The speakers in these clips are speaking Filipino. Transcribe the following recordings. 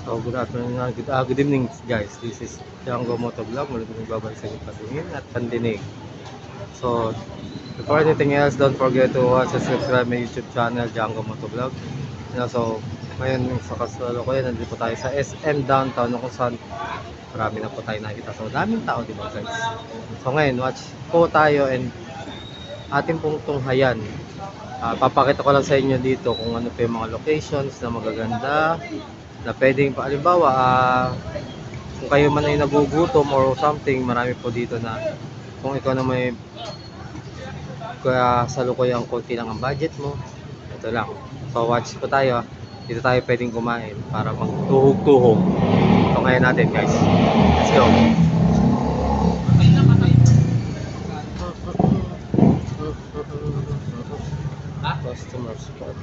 So good afternoon, good evening guys. This is Django Motovlog. Muli kong babalik sa inyong patingin at pandinig. So before anything else, don't forget to watch and subscribe my YouTube channel, Django Motovlog. So ngayon sa kasalukuyan, nandito po tayo sa SM Downtown kung saan marami na po tayo nakita. So daming tao, di ba guys? So ngayon, watch po tayo and ating pong tunghayan. Papakita ko lang sa inyo dito kung ano pa yung mga locations na magaganda na pwedeng halimbawa kung kayo man ay nagugutom or something, marami po dito na kung ikaw na may kaya salukuyang konti lang ang budget mo, ito lang. So watch po tayo, dito tayo pwedeng kumain para magtuhog-tuhog. So ngayon natin guys, let's go. Customer support.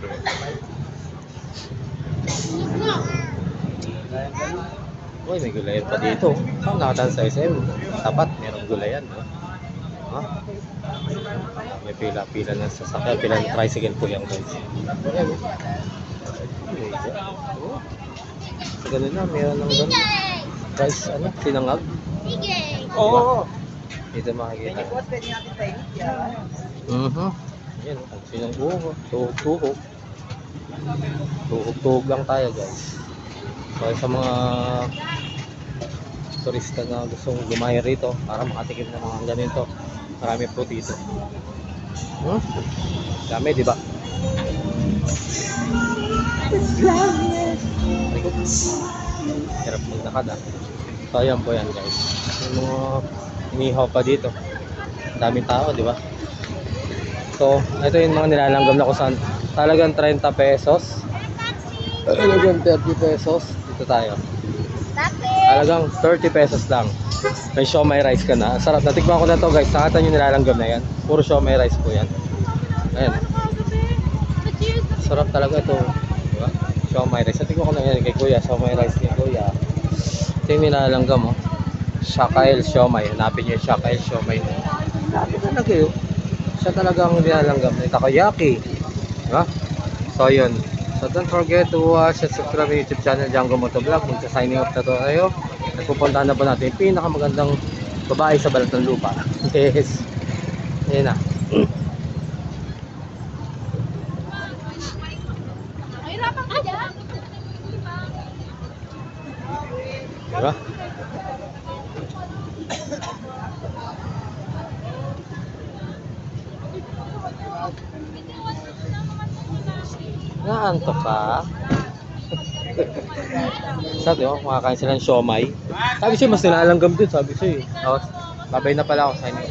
Uy, may gulayan pa dito. Saan nakatan sa SM? Tapat, merong gulayan. Ha? May pila-pila ng sasakyan, pila ng tricycle po yan guys. So, ganun na, meron ng ganun. Guys, ano? Sinangag? Oo! Dito makikita. Yan, sinangag. Tuhog-tuhog. Tuhog-tuhog lang tayo guys. So sa mga turista na gustong gumaya rito para makatikim ng mga ganito, marami po dito. Dami, di ba? Hirap maglakad So ayan po yan guys. Yung mga inihaw pa dito. Daming tao, di ba? So ito yung mga nilalanggam na kung saan talagang 30 pesos. Talagang 30 pesos. Dito tayo. Talagang 30 pesos lang. May siomai rice ka na. Sarap. Natikman ko na to guys. Nakatan yung nilalanggam na yan. Puro siomai rice po yan. Ayan. Sarap talaga ito. Diba? Siomai rice. Natikman ko na yan kay kuya. Siomai rice kay kuya. Ito yung nilalanggam Shakail siomai. Hanapin nyo yung Shakail siomai. Hanapin talaga yun. Siya talagang nilalanggam. Takoyaki. Diba? So yun. So don't forget to watch and subscribe my YouTube channel, Django Motovlog. Magsa-signing up na to tayo. Nagpupuntahan na po natin yung pinakamagandang babae sa balat ng lupa. Yes. Ayan na. Diba? Naantok ka? Sabi mo, kumakain sila ng siomai. Sabi siya, mas nilalanggam dun. Sabi siya eh. Babay na pala ako sa inyo.